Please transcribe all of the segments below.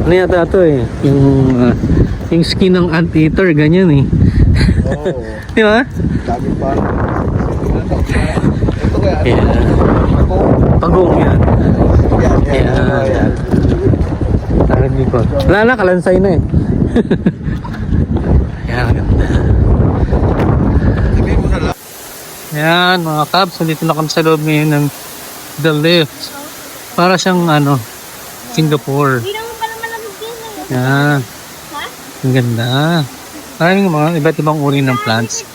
Ano yata ito eh? Yung skin ng anteater, ganyan eh. Oo. Di ba? Lagi pa. Ito kaya. Yeah. Pagong yan. Yan. Tarik likod. Wala na, kalansay na eh. Yan, ganda. Sabihin mo na lang. Yan mga kabs, dito na kami sa loob ngayon ng The Lift. Para siyang Singapore. Hindi naman pala malamig din eh. Yan. Ha? Ang ganda. Maraming mga iba't ibang uri ng plants.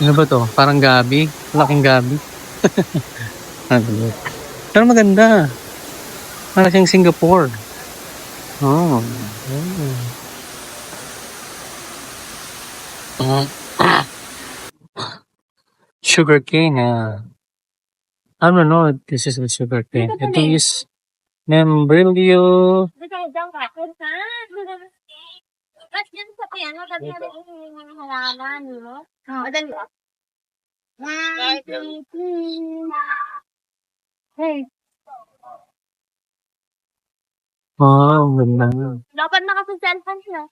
Ano ba to? Parang gabi. Malaking gabi. Pero maganda. Parang siyang Singapore. Oh. Sugar cane. I don't know. This is the sugar cane. Ito is Membrillo. Ba't yan sa piano? Sabi natin yung halaman, no? Oo, dali. Hey, Oh, ganda. dapat naka-cellphone siya.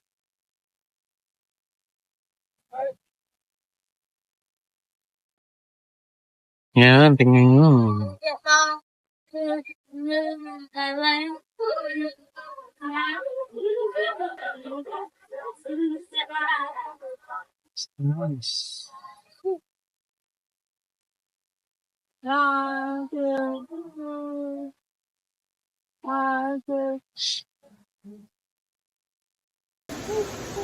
Yan, tingnan nyo. Nice.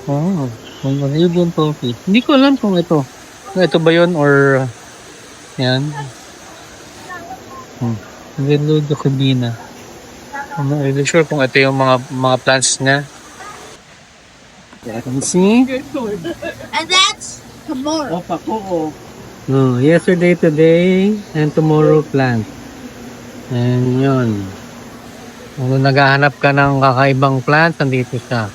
Oh, Arabian coffee. Hindi ko alam kung ito. Ito ba yun or yan. Velo de Cabina. I'm not really sure kung ito yung mga plants niya. Can you see? And that's tomorrow. Oh, yesterday, today, and tomorrow plant. And yun. Kung naghahanap ka ng kakaibang plant, nandito siya.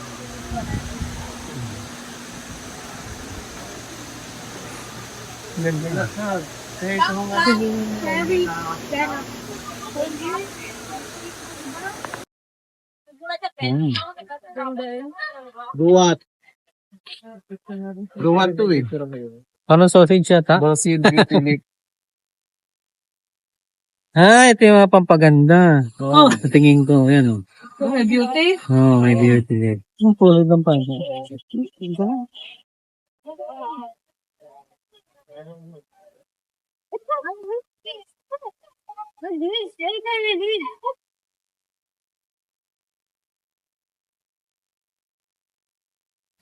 Guwat. Guwat to eh. Parang sausage yata? Basid, bitinik. Ito yung mga pampaganda. Oh, sa tingin ko, yan oh. May beauty? Oh, may beauty din. Ang kulay ng panta.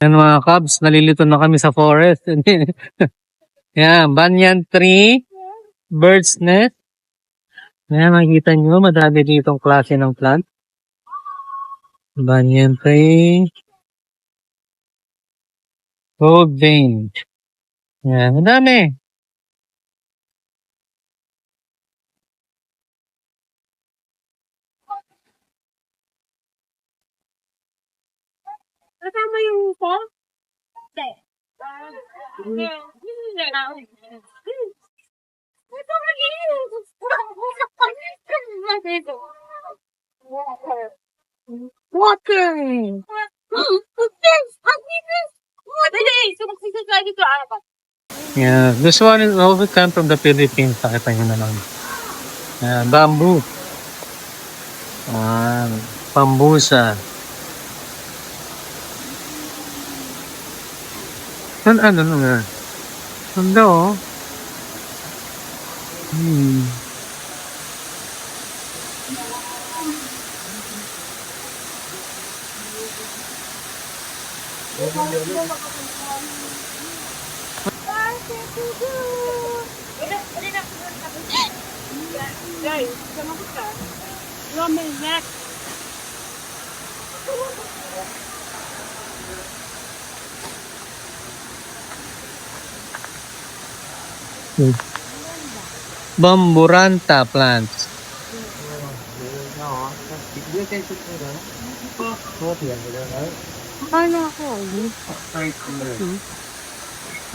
Yan mga Cubs, nalilito na kami sa forest. Yan, banyan tree, bird's nest. Yan, makikita nyo, madami ditong klase ng plant. Banyan tree, gold vein. Yan, madami. Kasama yung phone? Hindi. Ito Water. Yeah, this one is also come from the Philippines. Nakita nyo na lang. Bamboo. Pambusa. Ano nga? Ganda oh. Bamburanta plants.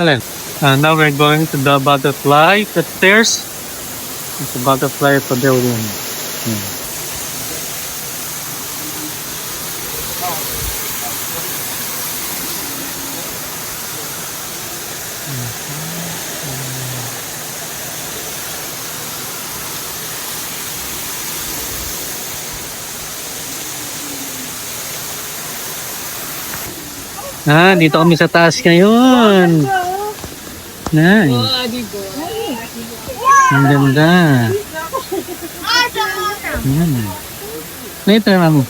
Alin? Now we're going to the butterfly. The stairs. It's a butterfly pavilion. Dito kami sa taas ngayon. Nice. Ang ganda. Ayan. Later, mami.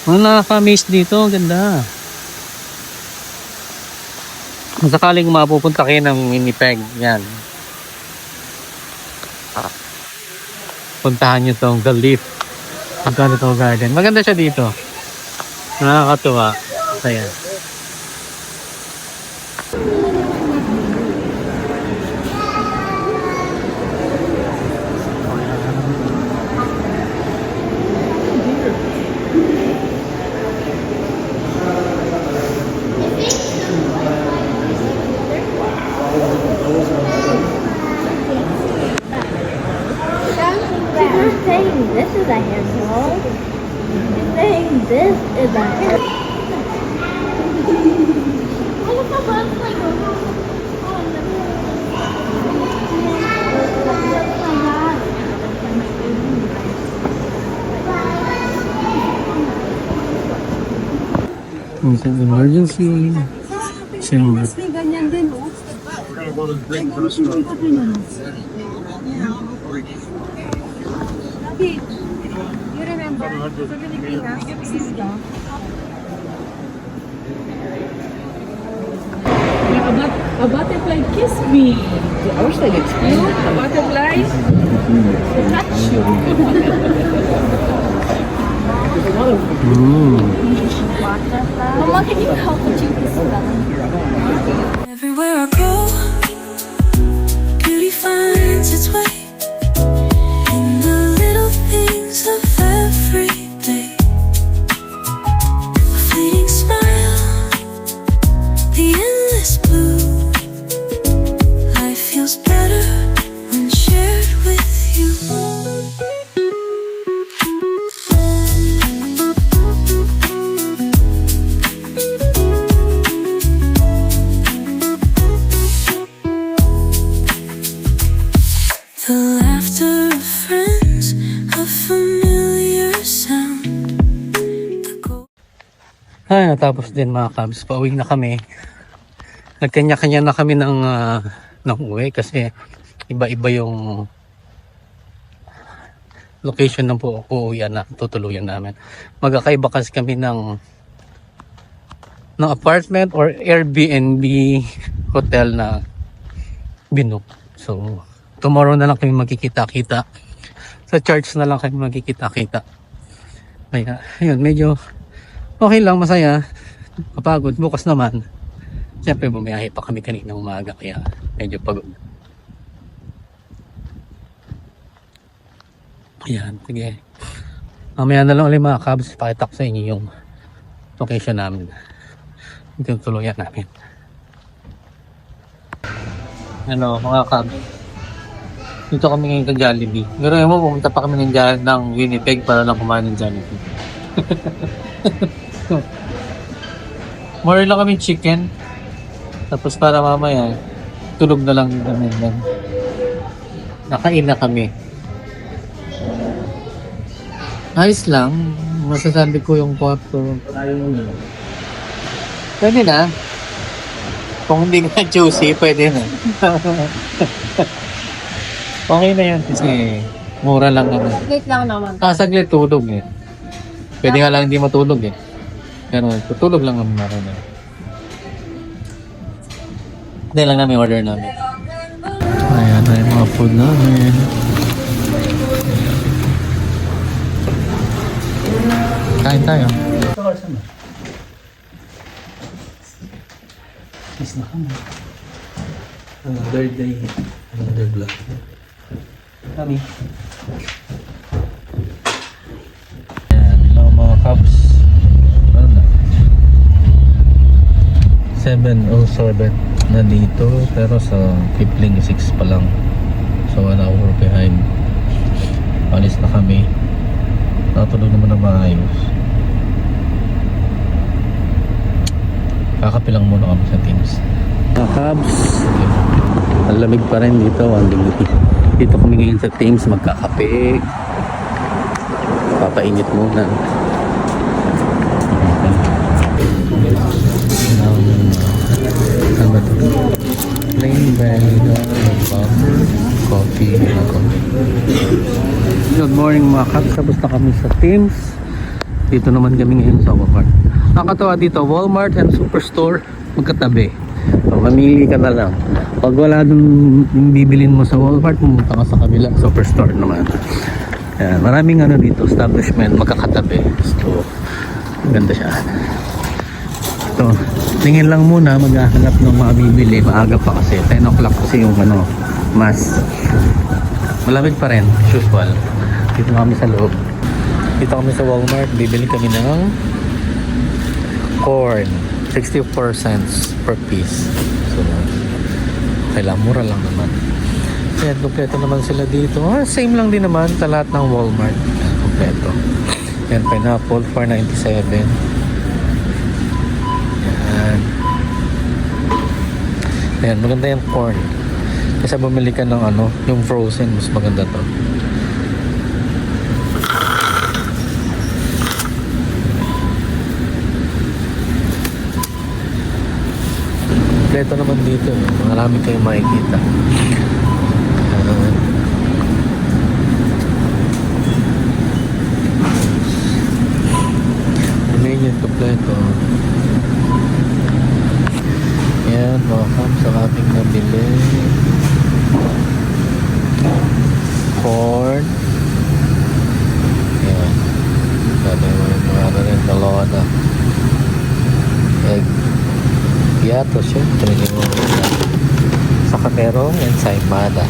Mga nakaka-amaze dito, ang ganda. Kung sakaling mapupunta kayo ng Winnipeg, yan. Puntahan nyo tong The Leaf. Botanical Garden. Maganda siya dito. Nakakatuwa. Saya. She's saying this is a handball. She's saying this is a handball. It's an emergency. Symbol. May ganyan din, oh. David, you remember sa Pilipinas, Sisga? A butterfly kissed me. I wish I could explain. A butterfly touch you. Mama, can you help me do this? Everywhere I go, beauty finds its way in the little things of every day. A fleeting smile, the endless blue. Life feels better when shared with you. The laughter of friends, a familiar sound. Natapos din mga kabs. Pauwi na kami. Nagkanya-kanya na kami ng uwi kasi iba-iba yung location ng uuwian na tutuluyan namin. Magkakaiba kasi kami ng apartment or Airbnb hotel na binook. So, tomorrow na lang kami magkikita-kita. Sa church na lang kami magkikita-kita. Kaya, ayun, medyo okay lang, masaya. Kapagod. Bukas naman. Siyempre, bumiyahe pa kami kaninang umaga. Kaya, medyo pagod. Ayan, sige. Mamaya na lang ulit mga kabs. Pakita ko sa inyo yung location namin. Yung tuluyan namin. Ano, mga kabs. Dito kami ngayon sa Jollibee. Pero mo, pumunta pa kami ng Winnipeg para lang kumain ng Jollibee. More lang kami chicken. Tapos para mamaya, tulog na lang kami. Nakain na kami. Ayos lang. Masasabi ko yung kwarto. Pwede na. Kung hindi na juicy, pwede na. Okay na yan kasi mura lang naman. Saglit lang naman. Saglit tulog eh. Pwede nga lang hindi matulog eh. Pero tutulog lang naman natin eh. Hindi lang namin order namin. Ayan na yung mga food namin. Kain tayo. Is na kami. Another day. Another vlog. Kami. Yan. Hello mga Cubs. Ano na? 7:07 na dito. Pero sa Kipling 6 pa lang. So 1 hour behind. Alis na kami. Nakatulog naman na maayos. Kakapilang muna kami sa Teams. Mga Cubs, ang lamig pa rin dito. Dito kami ngayon sa Teams magkakape. Papainit muna. Ano ba ito? Plain vanilla coffee. Good morning mga Cubs. Tapos na kami sa Teams. Dito naman kami ngayon sa Walmart. Nakakatawa dito, Walmart and Superstore magkatabi. So, mamili ka na lang. Pag wala dun yung bibilin mo sa Walmart, pumunta ka sa kabila, Superstore naman. Yan, maraming ano dito, establishment magkakatabi. So, maganda siya. So, tingin lang muna, maghahanap ng mga bibili. Maaga pa kasi, 10 o'clock kasi yung ano, mass. Malamig pa rin, as usual. Dito na kami sa loob. Dito kami sa Walmart, bibili kami ng corn, 64 cents per piece. So, kailang mura lang naman. Yan, kompleto naman sila dito. Same lang din naman sa lahat ng Walmart. Yan, kompleto. Yan, pineapple, 4.97. Yan. Yan, maganda yung corn. Kasi bumili ka ng ano, yung frozen, mas maganda to. Kompleto naman dito. Marami kayong makikita. Convenient kompleto. Yan, mga Cubs, sa ating nabili. Corn. Yan. Sabi mo yung mga rin, dalawa na. Egg. Yato, syempre yung saka merong ensaymada.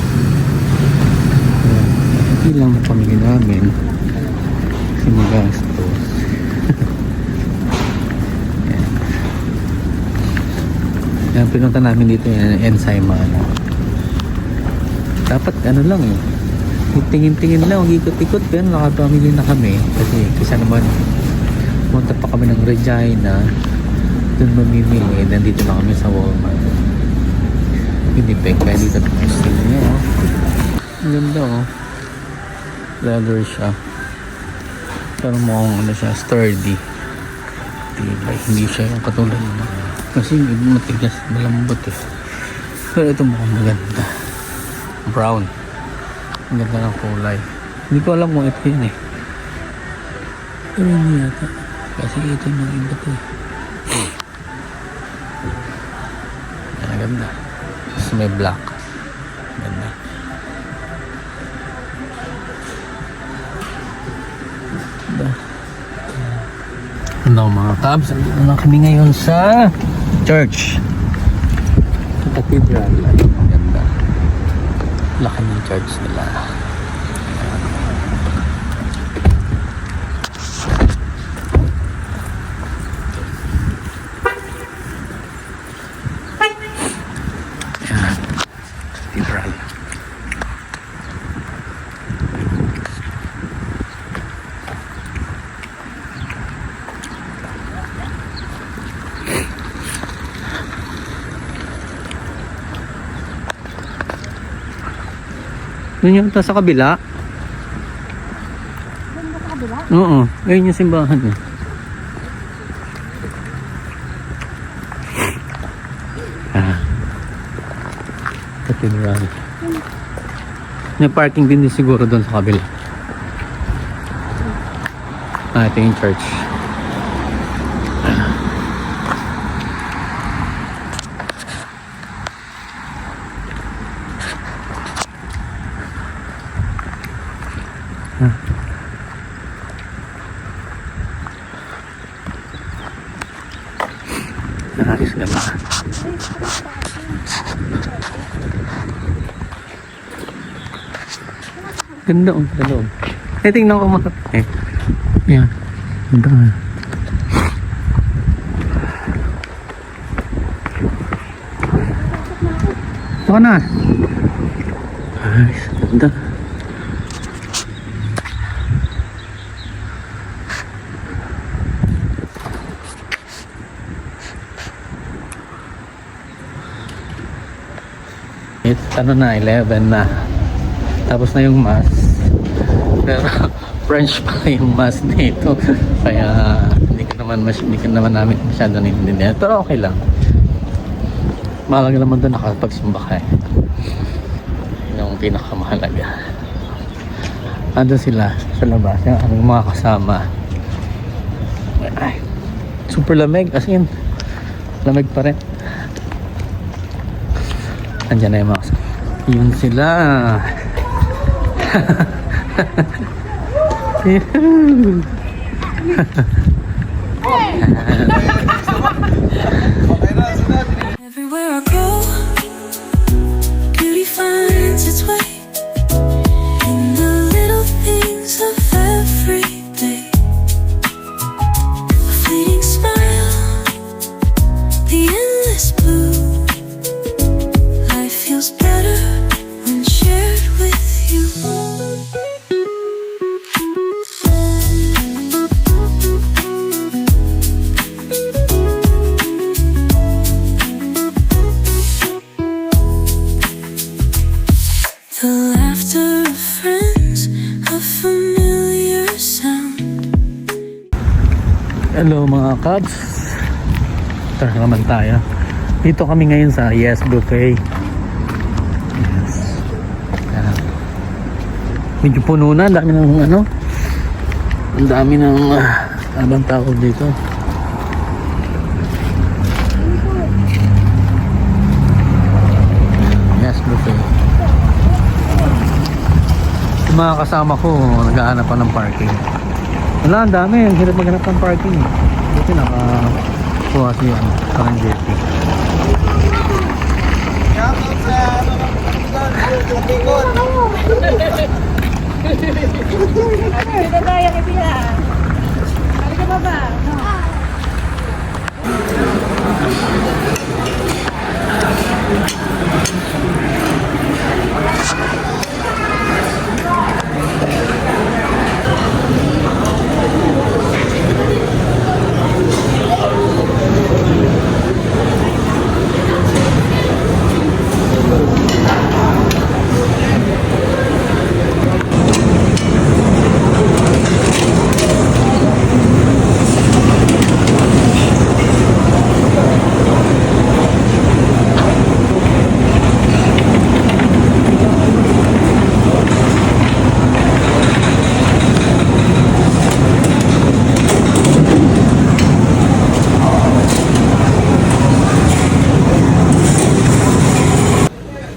Hindi lang na pamili namin kasi magastos. Yan, pinunta namin dito yung ensaymada. Dapat ano lang eh, tingin-tingin lang, ikot-ikot, pero nakapamili na kami kasi kisa naman punta pa kami ng Regina, doon mamimili, nandito na kami sa Walmart. Hindi pek, kaya dito na gusto niya, oh. Ang ganda, oh. Leather siya. Pero mukhang ano siya, sturdy. Tibay, hindi siya yung katulad na. Kasi matigas, malambot eh. Pero ito mukhang maganda. Brown. Ang ganda ng kulay. Hindi ko alam kung ito yun eh. Pero hindi yata. Kasi ito yung mga iba to eh. Ganda. Tapos may black. Ganda. Ganda. Ano mga Cubs, andito na kami ngayon sa church. Sa cathedral. Ganda. Laki ng church nila. Yun yung sa kabila. Sa kabila? Oo, ayun yung simbahan eh. Cathedral. May parking din siguro doon sa kabila. Ito yung church. Ayos ganda. Ganda oh, ganda oh. Eh, tingnan ko mga. Yan. Ganda nga. Baka na. Ayos, ganda. It's ano na, 11 na. Tapos na yung mass. Pero French pa yung mass dito. Kaya hindi ka naman namin masyado naiintindihan. Pero okay lang. Mahalaga naman doon nakapagsimba ka eh. Yung pinakamahalaga. Ando sila sa labas. Yung aming mga kasama. Ay, super lamig. As in, lamig pa rin. Andiyan na yung mga kasama. Yun sila. Everywhere I go, beauty finds its way in the little things of every day. A fleeting smile, the endless blue. Life feels better when shared with you. The laughter of friends, a familiar sound. Hello mga Cubs. Tara naman tayo. Dito kami ngayon sa Yes Buffet. Yes. Yan. Medyo puno na. Ang dami ng ano. Ang dami ng abang tao dito. Yes Buffet. Yung mga kasama ko naghahanap pa ng parking. Wala, ang dami. Ang hirap maghanap ng parking. Buti nakakuha siya parang jersey.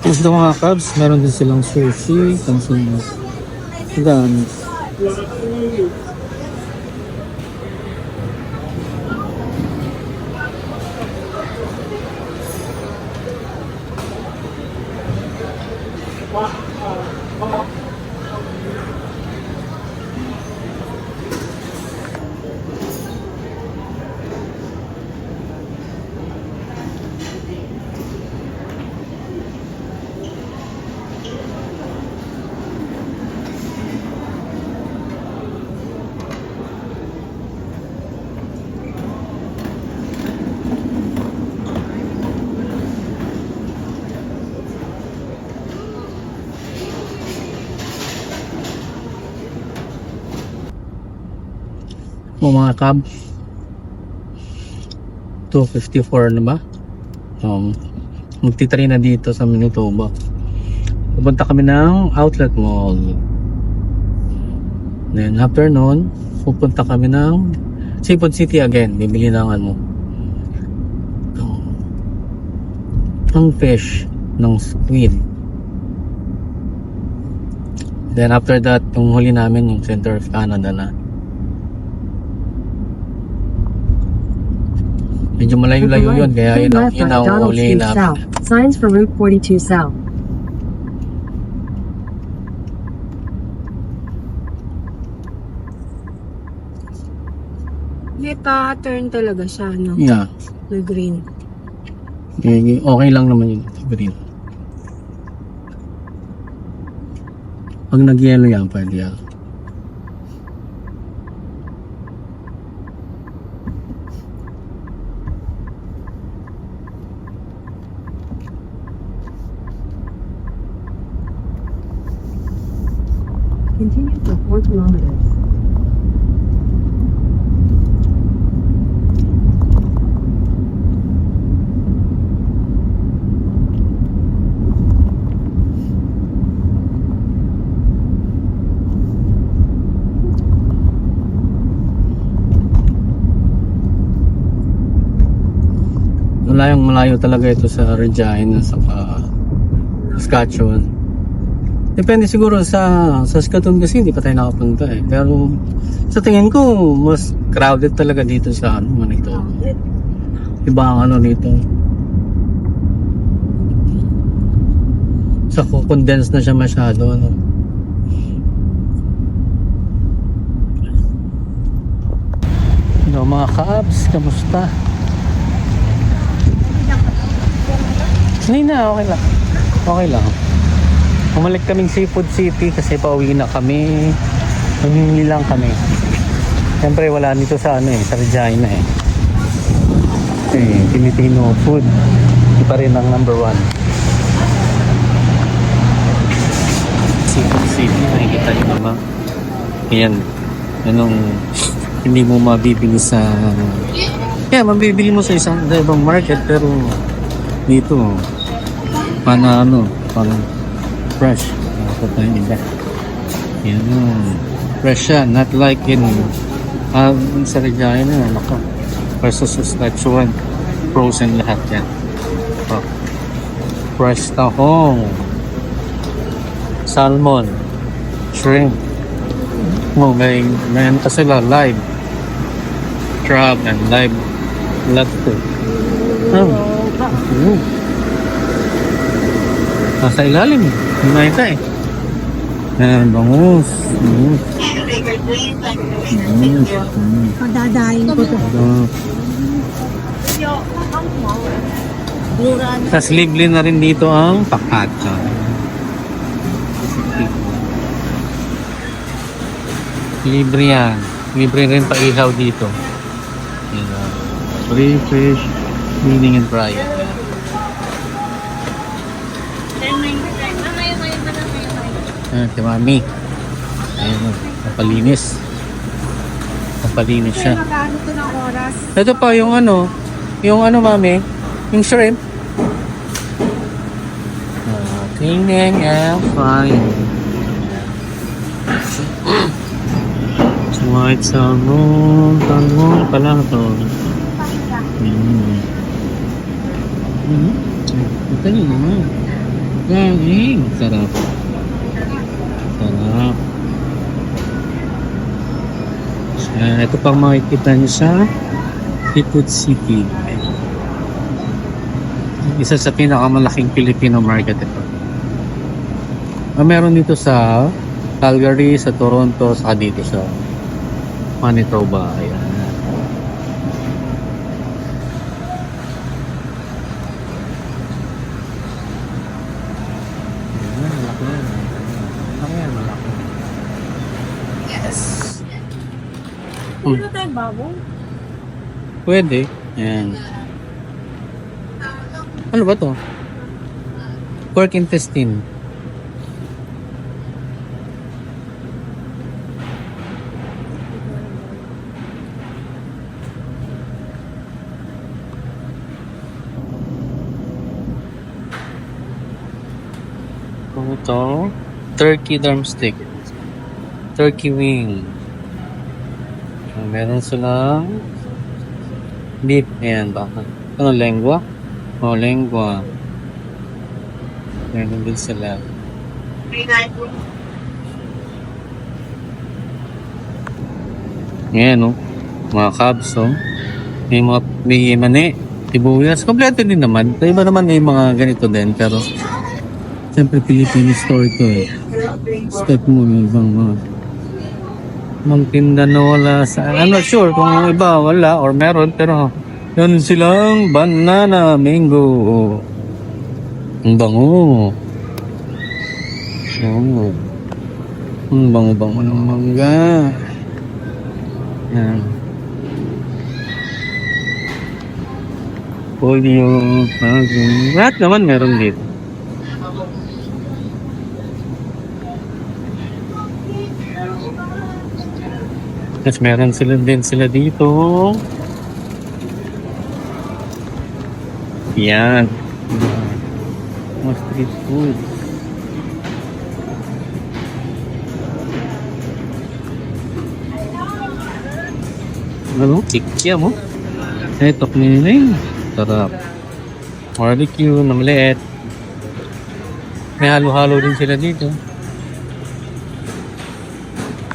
Gusto mga Cubs, meron din silang sushi, pansinas. Dami. Mga Cubs, 2:54 na ba? Magti-3 na dito sa Manitoba. Pupunta kami ng Outlet Mall. Then after nun, pupunta kami ng Seafood City again. Bibili ng ng fish, ng squid. Then after that, yung huli namin yung Center of Canada na. Medyo malayo-layo yun, kaya yun ang uulihin namin. Signs for Route 42 South. May pa-turn talaga siya, no? Yeah. Na green. Okay lang naman yun. Green. Pag nag-yellow yan, pwede yan. Continue for 4 kilometers. Malayo talaga ito sa Regina, sa Saskatchewan. Depende siguro sa Saskatoon kasi hindi pa tayo nakapunta eh. Pero sa tingin ko, mas crowded talaga dito sa Manitoba. Iba ang ano dito. Sa condense na siya masyado. Ano. Hello mga Kabs, kamusta? Hindi na, okay lang. Okay lang. Bumalik kaming Seafood City kasi pauwi na kami. Mamimili lang kami. Siyempre wala nito sa ano eh, sa Regina eh. Filipino food. Ito pa rin ang number 1. Seafood City, nakikita nyo naman. Ayan. Anong hindi mo mabibili sa... Yeah, mabibili mo sa isang ibang market pero dito parang fresh. Dapat na iba. Yan. Fresh yan. Not like in sa Regina. Naka. Versus Saskatchewan. Frozen lahat yan. Oh. Fresh tahong. Salmon. Shrimp. Oh, may enta sila live. Crab and live lobster. Nasa ilalim eh. Hindi nakita eh. Ayan, bangus. Padadayin ko to. Tapos libre na rin dito ang pakata. Libre yan. Libre rin pa-ihaw dito. Ayan. Free fish, cleaning and frying. Si Mami. Ayan, napalinis. Napalinis siya. Ito pa yung ano, Mami, yung shrimp. Cleaning and frying. White salmon, pala ito. Ito nyo naman. Galing. Sarap. Sarap. Ito pang makikita nyo sa Seafood City. Isa sa pinakamalaking Filipino market ito. Meron dito sa Calgary, sa Toronto, saka dito sa Manitoba. Ayan. Yes. Pwede na tayo baboy? Pwede. Ayan. Ano ba to? Pork intestine. Ito, turkey drumstick, turkey wing. Meron silang beef. Ayan, baka. Ano, lengua? Oh, lengua. Meron din sila. Ayan, oh. Mga Kabs, oh. may mani, sibuyas. Kompleto din naman. Sa iba naman may mga ganito din. Pero, siyempre Filipino store ito eh. Step mo yung ibang mga magtinda na wala sa... I'm not sure kung iba wala or meron. Pero, yan silang banana mango. Ang bango. Oh. Ang bango-bango ng mangga. Yan. Polio. Lahat naman meron dito. Tapos meron sila dito. Yan. Mga street food. Ano? Kikya mo? Ito, kininig. Sarap. Barbecue na maliit. May halo-halo din sila dito.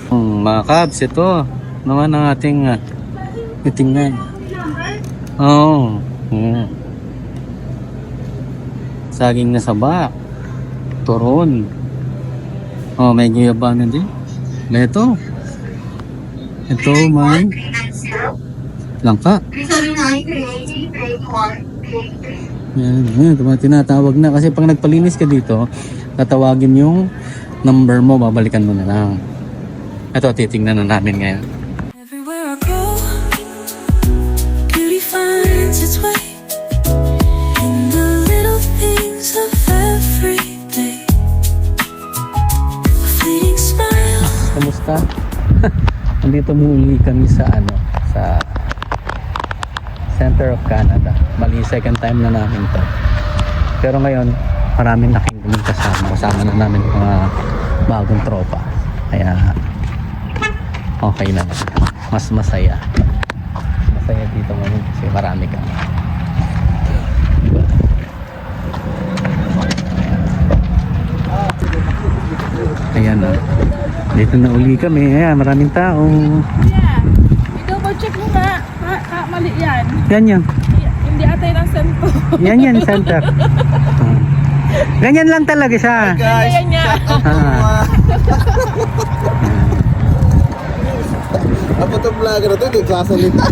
Mga kabs, ito. Naman ang ating titingnan. Oh. Saging na saba. Turon. Oh, may guyabana din. Ito. Ito, man. Langka. Yan, tinatawag na. Kasi pag nagpalinis ka dito, tatawagin yung number mo, babalikan mo na lang. Ito, titingnan na namin ngayon. Everywhere I go, beauty finds its way in the little things of every day. A fleeting smile. Kamusta? Nandito muli kami sa sa center of Canada. Bali, second time na namin to. Pero ngayon, maraming nakikinig kasama na namin mga bagong tropa. Kaya okay na. Mas masaya. Masaya dito ngayon kasi marami kami. Ayan na. Dito na uli kami. Ayan, maraming tao. I-double check mo nga. Mali yan. Yan. Hindi atay ng sento. Yan, center. Ganyan lang talaga siya. Guys, Ganyan niya. ako itong vlogger na ito, hindi sasalita.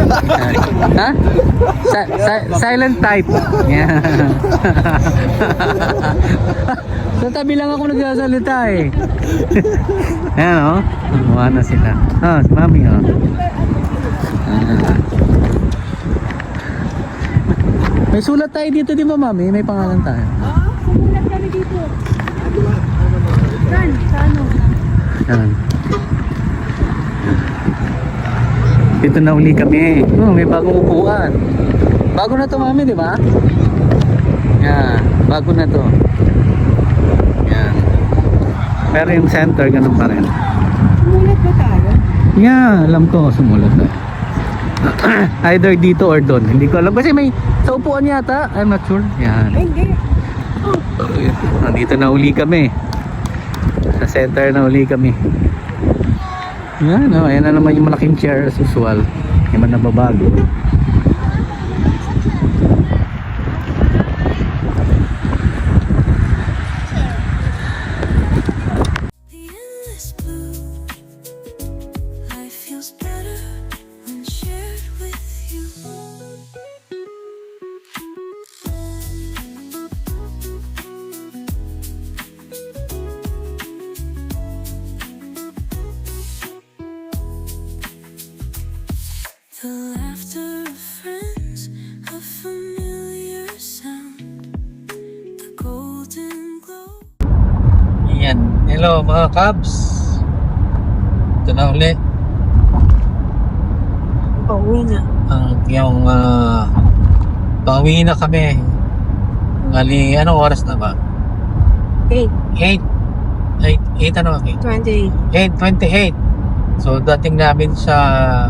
Ha? Silent type. Yeah. Sa tabi lang ako nagsasalita eh. Ayan o. Gumawa na sila. Si mami o. May sulat tayo dito, di ba mami? May pangalan tayo. Kumulat kami dito. Saan? Sa ano? Ayan. Dito na uli kami. May bagong upuan. Bago na to mami, di ba? Yan. Bago na to. Yan. Pero yung center, ganun pa rin. Kumulat ba tayo? Yeah, alam ko. Sumulat na. Either dito or doon. Hindi ko alam. Kasi may sa upuan yata. I'm not sure. Yan. Hindi. Nandito na uli kami. Sa center na uli kami. Yan, ayan na naman yung malaking chair as usual. Hindi man nababago. The endless blue. Life feels better when shared with you. The laughter of friends, a familiar sound, the golden glow. Yan. Hello mga Cubs. Ito na uli. Pauwi na. Pauwi na kami. Bali, anong oras na ba? 8 ano? 28. 8:28. So dating namin sa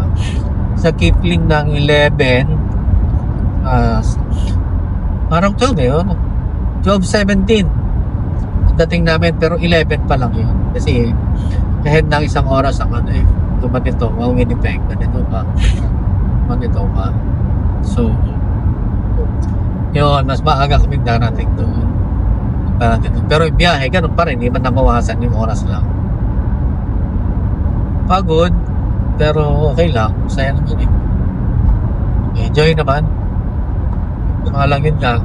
Kipling ng 11 parang 12 yun 12:17 dating namin, pero 11 pa lang yun kasi ahead ng isang oras ang ganito pa So, yun, mas maaga kami darating doon. Pero yung biyahe, ganun pa rin, hindi man nabawasan yung oras lang. Pagod, pero okay lang, saya naman eh. Enjoy naman. Mga lang yun nga.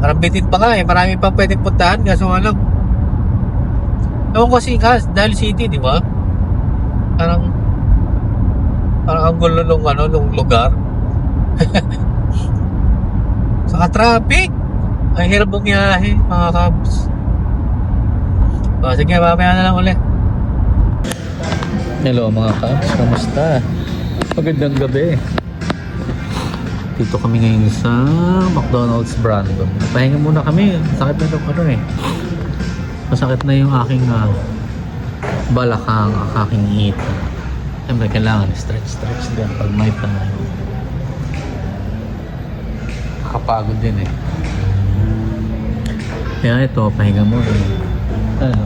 Marambitin pa nga eh, marami pa pwedeng puntahan, kaso nga lang. Ewan ko kasi dahil city, di ba? Parang ang gulo nung lugar. Saka traffic. Ang hirap bumiyahe, mga kabs. Sige, mamaya na lang ulit. Hello mga kabs, kamusta? Magandang gabi. Dito kami ngayon sa McDonald's Brandon. Pahinga muna kami. Sakit na itong ano eh. Masakit na yung aking balakang, ang aking ngita. Siyempre kailangan stretch din pag may tayo. Nakapagod din eh. Kaya ito, pahinga muna. Ano?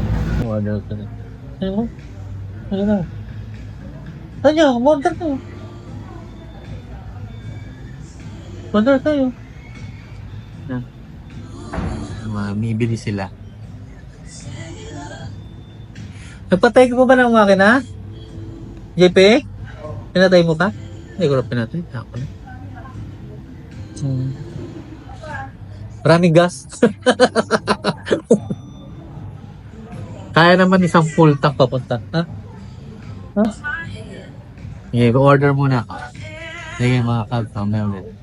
Order ka na. Ano? Ano na? Ano? Order ka. Order tayo. Mamibili sila. Nagpatay ko ba ng makina? JP? Pinatay mo ba? Hindi ko na pinatay. Ako na. Maraming gas. Kaya naman isang full tank papunta. Ha? Ha? Okay, order muna ako. Sige mga kabs, mamaya ulit.